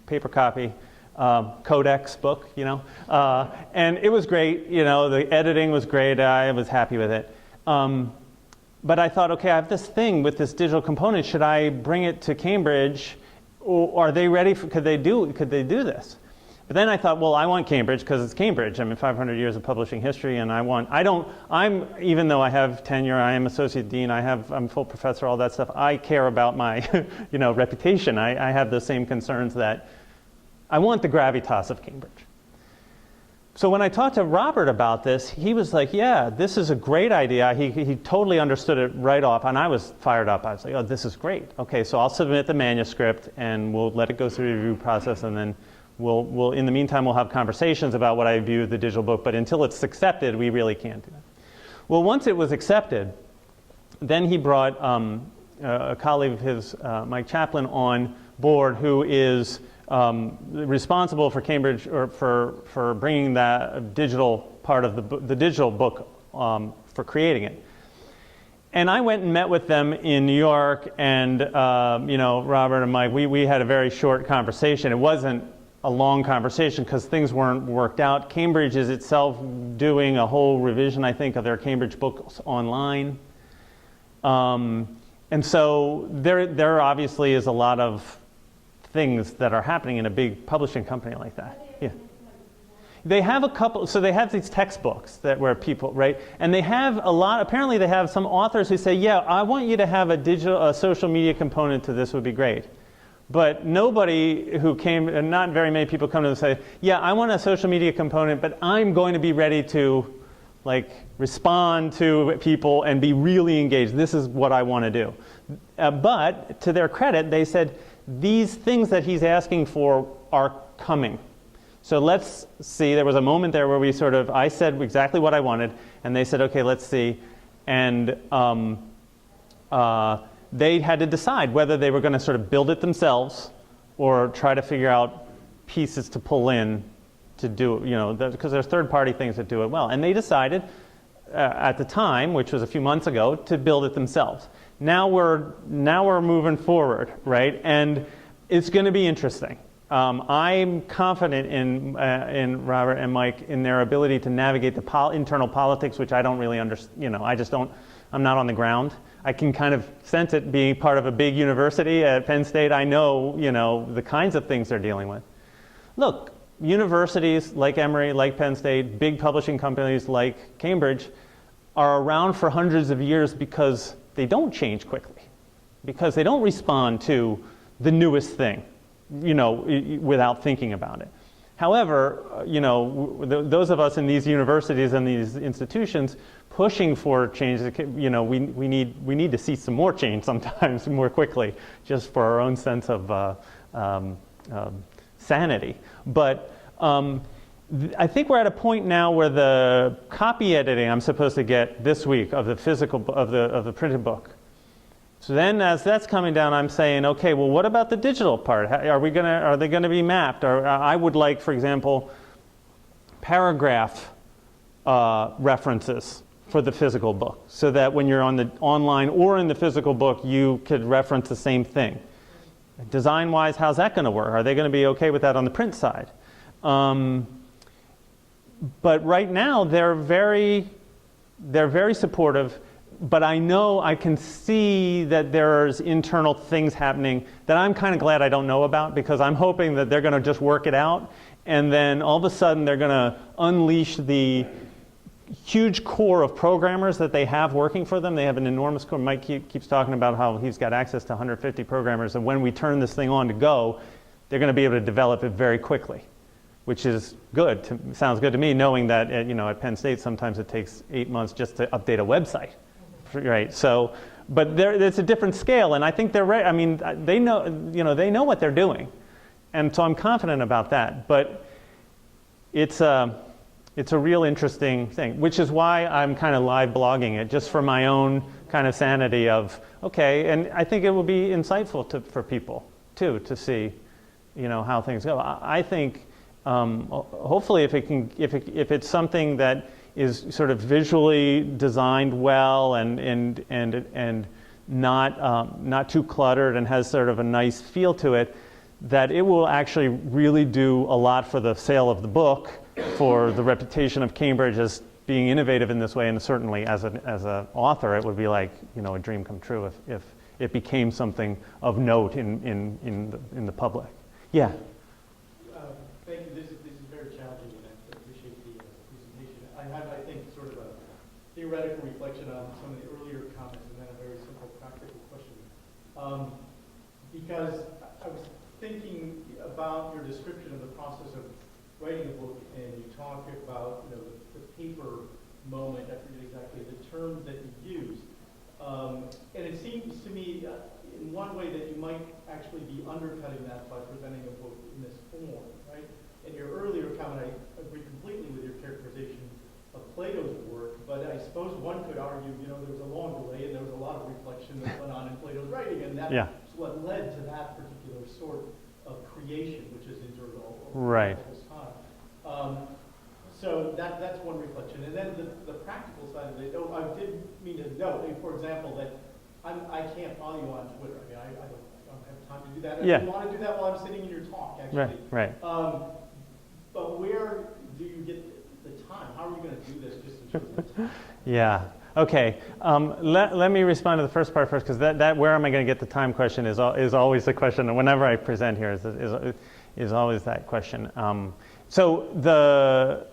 paper copy, codex book, and it was great. The editing was great. I was happy with it. But I thought, okay, I have this thing with this digital component. Should I bring it to Cambridge? Or are they ready? Could they do this? But then I thought, well, I want Cambridge because it's Cambridge. 500 years of publishing history, and even though I have tenure, I am associate dean, I'm full professor, all that stuff. I care about my, reputation. I have the same concerns that I want the gravitas of Cambridge. So when I talked to Robert about this, he was like, yeah, this is a great idea. He totally understood it right off, and I was fired up. I was like, oh, this is great. Okay, so I'll submit the manuscript, and we'll let it go through the review process, and then we'll in the meantime, we'll have conversations about what I view the digital book, but until it's accepted, we really can't do that. Well, once it was accepted, then he brought a colleague of his, Mike Chaplin, on board, who is responsible for Cambridge, or for bringing that digital part of the digital book, for creating it. And I went and met with them in New York, and Robert and Mike, we had a very short conversation. It wasn't a long conversation because things weren't worked out. Cambridge is itself doing a whole revision, I think, of their Cambridge books online. And so there obviously is a lot of things that are happening in a big publishing company like that. Yeah. They have a couple, so they have these textbooks where people, right? And they have apparently they have some authors who say, yeah, I want you to have a social media component to this would be great. But nobody who came, and not very many people come to them and say, yeah, I want a social media component, but I'm going to be ready to respond to people and be really engaged. This is what I want to do. But to their credit, they said, these things that he's asking for are coming. So let's see, there was a moment there where I said exactly what I wanted, and they said, okay, let's see. And they had to decide whether they were going to sort of build it themselves or try to figure out pieces to pull in to do it, because there's third-party things that do it well. And they decided at the time, which was a few months ago, to build it themselves. Now we're moving forward, right? And it's going to be interesting. I'm confident in Robert and Mike in their ability to navigate the internal politics, which I don't really understand. I'm not on the ground. I can kind of sense it being part of a big university at Penn State. I know, the kinds of things they're dealing with. Look, universities like Emory, like Penn State, big publishing companies like Cambridge are around for hundreds of years because they don't change quickly, because they don't respond to the newest thing, without thinking about it. However, those of us in these universities and these institutions pushing for change, we need to see some more change sometimes more quickly, just for our own sense of sanity. But I think we're at a point now where the copy editing I'm supposed to get this week of the physical of the printed book. So then, as that's coming down, I'm saying, okay, well, what about the digital part? Are they gonna be mapped? Or I would like, for example, paragraph references for the physical book, so that when you're on the online or in the physical book, you could reference the same thing. Design-wise, how's that going to work? Are they going to be okay with that on the print side? But right now, they're very supportive. but I know I can see that there's internal things happening that I'm kind of glad I don't know about, because I'm hoping that they're going to just work it out, and then all of a sudden they're going to unleash the huge core of programmers that they have working for them. They have an enormous core. Mike keeps talking about how he's got access to 150 programmers, and when we turn this thing on to go, they're going to be able to develop it very quickly, which is good. Sounds good to me, knowing that at Penn State sometimes it takes 8 months just to update a website, right? So, but it's a different scale, and I think they're right. I mean, they know what they're doing, and so I'm confident about that. But it's a real interesting thing, which is why I'm kind of live blogging it, just for my own kind of sanity of, okay, and I think it will be insightful for people too, to see, how things go. I think hopefully if it's something that is sort of visually designed well and not too cluttered and has sort of a nice feel to it, that it will actually really do a lot for the sale of the book, for the reputation of Cambridge as being innovative in this way, and certainly as an author, it would be like a dream come true if it became something of note in the public. Yeah. Thank you. This is very challenging, and I appreciate the presentation. I have, I think, sort of a theoretical reflection on some of the earlier comments, and then a very simple practical question. Because I was thinking about your description of the process of writing a book, and you talk about the paper moment. I forget exactly the term that you used, and it seems to me in one way that you might actually be undercutting that by presenting a book in this form, right? In your earlier comment, I agree completely with your characterization of Plato's work, but I suppose one could argue, there was a long delay and there was a lot of reflection that went on in Plato's writing, and that's what led to that particular sort of creation, which is endured all this time. So that's one reflection. And then the practical side of it, I did mean to note, for example, that I can't follow you on Twitter. I mean, I don't have time to do that. I want to do that while I'm sitting in your talk, actually. Right. But where do you get the time? How are you going to do this just in terms of time? Yeah. Okay. Let me respond to the first part first, because that where am I going to get the time question is always the question, and whenever I present here is always that question. So the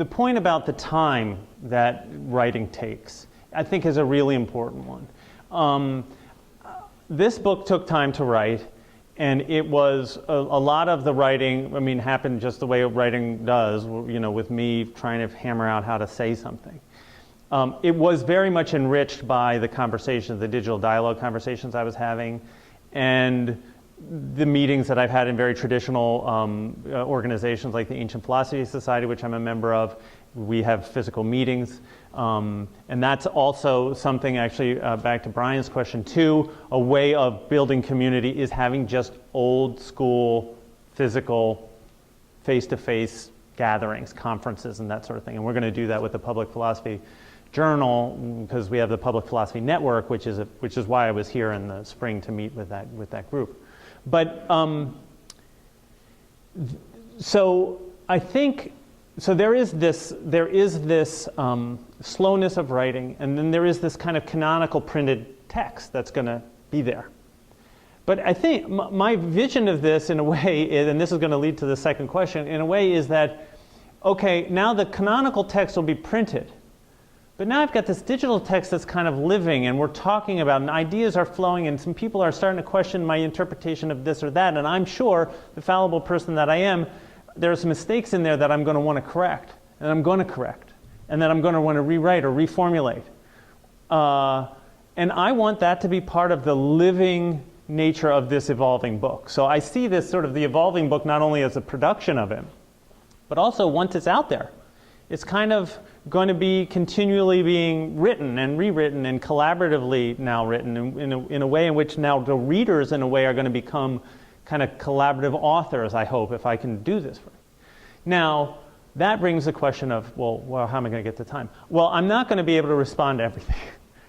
point about the time that writing takes, I think, is a really important one. This book took time to write, and it was a lot of the writing, happened just the way writing does, with me trying to hammer out how to say something. It was very much enriched by the conversations, the digital dialogue conversations I was having, and the meetings that I've had in very traditional organizations like the Ancient Philosophy Society, which I'm a member of. We have physical meetings. And that's also something, actually, back to Brian's question too, a way of building community is having just old school, physical, face-to-face gatherings, conferences, and that sort of thing. And we're going to do that with the Public Philosophy Journal, because we have the Public Philosophy Network, which is why I was here in the spring to meet with that group. But so I think, so there is this slowness of writing, and then there is this kind of canonical printed text that's going to be there. But I think my vision of this, in a way, is, and this is going to lead to the second question, in a way is that, okay, now the canonical text will be printed, but now I've got this digital text that's kind of living, and we're talking about, and ideas are flowing, and some people are starting to question my interpretation of this or that, and I'm sure, the fallible person that I am, there's mistakes in there that I'm going to want to correct, and I'm going to correct, and that I'm going to want to rewrite or reformulate. And I want that to be part of the living nature of this evolving book. So I see this sort of the evolving book not only as a production of it, but also once it's out there, it's kind of going to be continually being written and rewritten and collaboratively now written in a way in which now the readers, in a way, are going to become kind of collaborative authors, I hope, if I can do this. Now, that brings the question of, well, how am I going to get the time? Well, I'm not going to be able to respond to everything.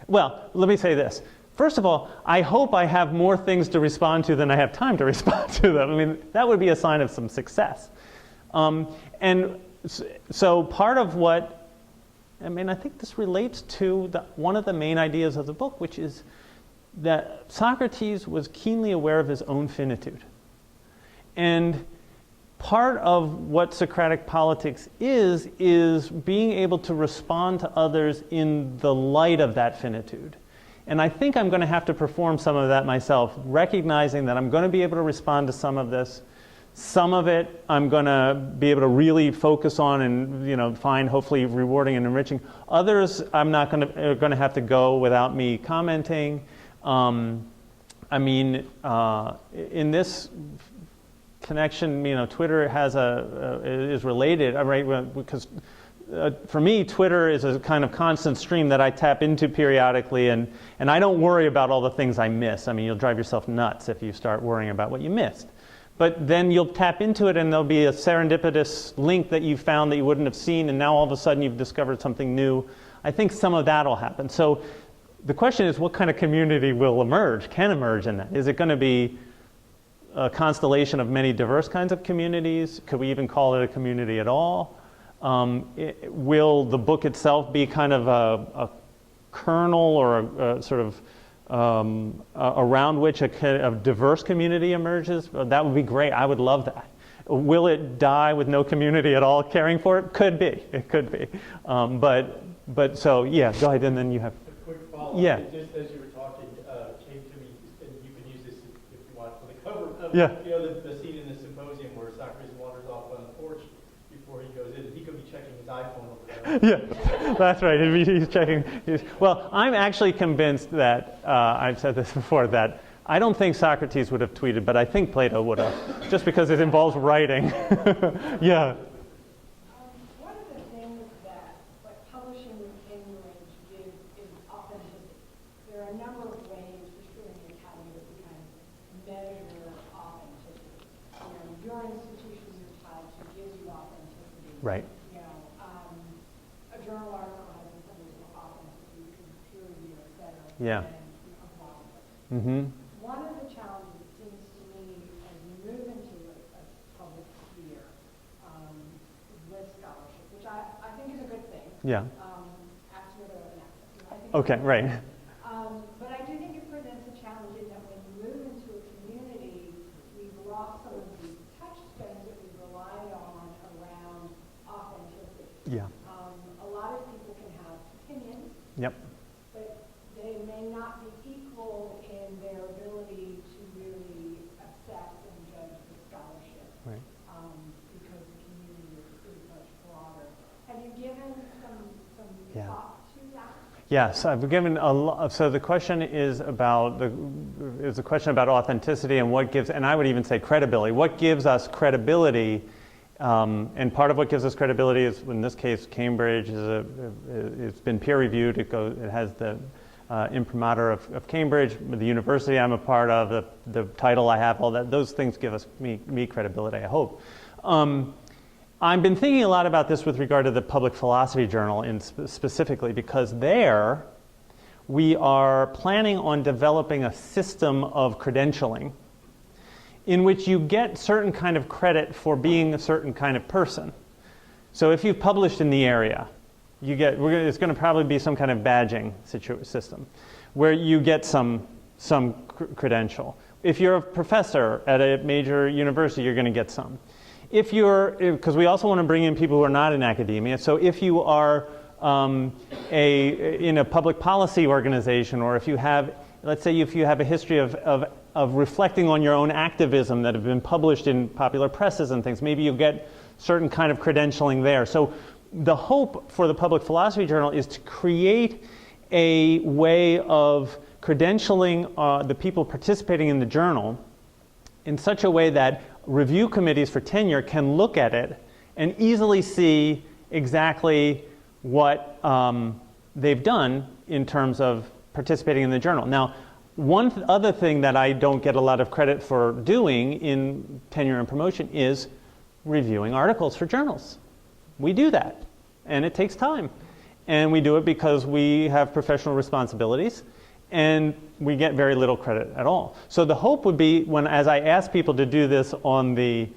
Well, let me say this. First of all, I hope I have more things to respond to than I have time to respond to them. That would be a sign of some success. And so part of what, I mean, I think this relates to one of the main ideas of the book, which is that Socrates was keenly aware of his own finitude. And part of what Socratic politics is being able to respond to others in the light of that finitude. And I think I'm going to have to perform some of that myself, recognizing that I'm going to be able to respond to some of this. Some of it I'm going to be able to really focus on and find hopefully rewarding and enriching. Others I'm not going to have to go without me commenting. I mean, in this connection, Twitter has is related, right? Because for me, Twitter is a kind of constant stream that I tap into periodically, and I don't worry about all the things I miss. I mean, you'll drive yourself nuts if you start worrying about what you missed. But then you'll tap into it, and there'll be a serendipitous link that you found that you wouldn't have seen, and now all of a sudden you've discovered something new. I think some of that will happen. So the question is, what kind of community can emerge in that? Is it going to be a constellation of many diverse kinds of communities? Could we even call it a community at all? Will the book itself be kind of a kernel or a sort of around which a diverse community emerges? That would be great. I would love that. Will it die with no community at all caring for it? Could be. It could be. But so, yeah, go ahead, and then you have. A quick follow-up. Yeah. Just as you were talking, came to me, and you can use this if you want for the cover of Yeah. the scene in the symposium where Socrates wanders off on the porch before he goes in. He could be checking his iPhone over there. Yeah, that's right. He's checking. Well, I'm actually convinced that, I've said this before, that I don't think Socrates would have tweeted, but I think Plato would have, just because it involves writing. Yeah. One of the things that publishing with Cambridge gives is authenticity. There are a number of ways, particularly in the academy, that we kind of measure authenticity. Your institution, your title, gives you authenticity. Right. A journal article has some authenticity, peer review, et cetera. Yeah. And a blog post. Mm-hmm. One of the challenges, it seems to me, as we move into a public sphere with scholarship, which I think is a good thing. Yeah. Actually, I think Okay, right. But I do think it presents a challenge in that when you move into a community, we've lost some of the touchstones that we relied on around authenticity. Yeah. A lot of people can have opinions, Yep. but they may not be equal in their ability to really assess and judge the scholarship. Right. Because the community is much broader. Have you given some Yeah. thought to that? Yes, I've given a lot. So the question is about a question about authenticity and what gives, and I would even say credibility. What gives us credibility? And part of what gives us credibility is, in this case, Cambridge it's been peer reviewed. It has the imprimatur of Cambridge, the university I'm a part of, the title I have, all that. Those things give me credibility, I hope. I've been thinking a lot about this with regard to the Public Philosophy Journal specifically, because there we are planning on developing a system of credentialing in which you get certain kind of credit for being a certain kind of person. So if you've published in the area, it's going to probably be some kind of badging system where you get some credential. If you're a professor at a major university, you're going to get some. Because we also want to bring in people who are not in academia. So if you are in a public policy organization, or if you have, let's say, if you have a history of reflecting on your own activism that have been published in popular presses and things, maybe you get certain kind of credentialing there. So the hope for the Public Philosophy Journal is to create a way of credentialing the people participating in the journal in such a way that review committees for tenure can look at it and easily see exactly what they've done in terms of participating in the journal. Now, one other thing that I don't get a lot of credit for doing in tenure and promotion is reviewing articles for journals. We do that, and it takes time. And we do it because we have professional responsibilities, and we get very little credit at all. So the hope would be, as I ask people to do this on the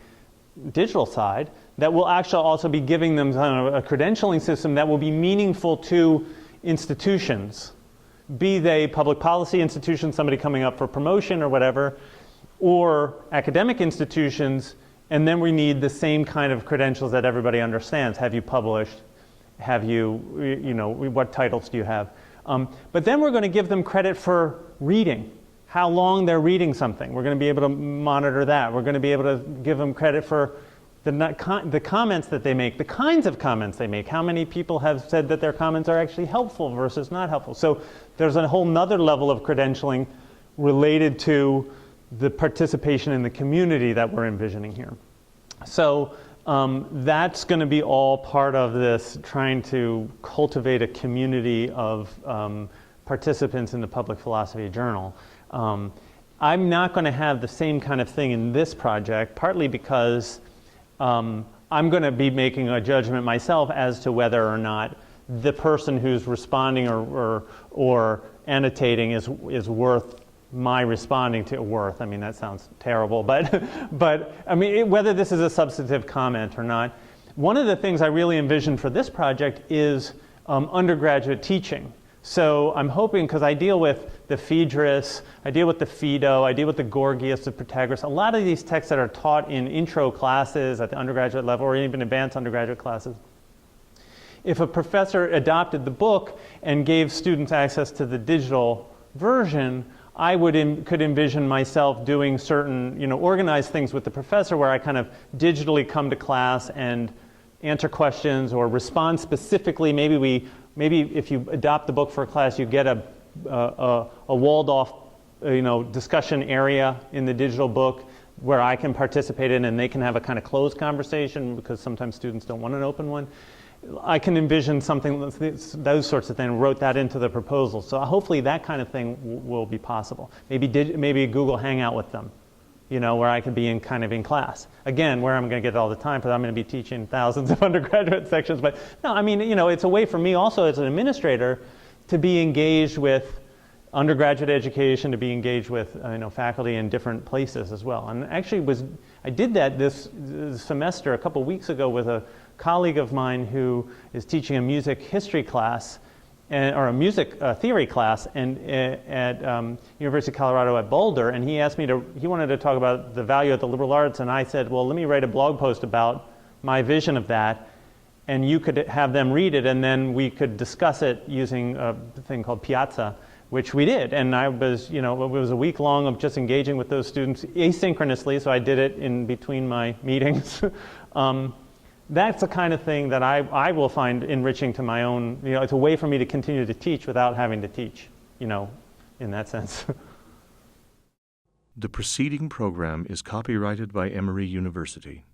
digital side that will actually also be giving them kind of a credentialing system that will be meaningful to institutions, be they public policy institutions, somebody coming up for promotion or whatever, or academic institutions. And then we need the same kind of credentials that everybody understands. Have you published? Have you, what titles do you have? But then we're going to give them credit for reading, how long they're reading something. We're going to be able to monitor that. We're going to be able to give them credit for the comments that they make, the kinds of comments they make, how many people have said that their comments are actually helpful versus not helpful. So there's a whole nother level of credentialing related to the participation in the community that we're envisioning here. So that's going to be all part of this, trying to cultivate a community of participants in the Public Philosophy Journal. I'm not going to have the same kind of thing in this project, partly because I'm going to be making a judgment myself as to whether or not the person who's responding or annotating is worth my responding to worth. I mean, that sounds terrible, but I mean, whether this is a substantive comment or not. One of the things I really envision for this project is undergraduate teaching. So I'm hoping, because I deal with the Phaedrus, I deal with the Phaedo, I deal with the Gorgias, the Protagoras, a lot of these texts that are taught in intro classes at the undergraduate level or even advanced undergraduate classes. If a professor adopted the book and gave students access to the digital version, I could envision myself doing certain, organized things with the professor where I kind of digitally come to class and answer questions or respond specifically. Maybe if you adopt the book for a class, you get a walled off, discussion area in the digital book where I can participate in and they can have a kind of closed conversation because sometimes students don't want an open one. I can envision something, those sorts of things, wrote that into the proposal. So hopefully that kind of thing will be possible. Maybe a Google Hangout with them, where I could be in class. Again, where I'm going to get all the time, because I'm going to be teaching thousands of undergraduate sections. But no, I mean, it's a way for me also as an administrator to be engaged with undergraduate education, to be engaged with faculty in different places as well. And actually I did that this semester a couple weeks ago with a colleague of mine who is teaching a music history class or a music theory class at University of Colorado at Boulder, and he asked me he wanted to talk about the value of the liberal arts, and I said, well, let me write a blog post about my vision of that, and you could have them read it, and then we could discuss it using a thing called Piazza, which we did. And I was, it was a week long of just engaging with those students asynchronously, so I did it in between my meetings. That's the kind of thing that I will find enriching to my own, it's a way for me to continue to teach without having to teach, in that sense. The preceding program is copyrighted by Emory University.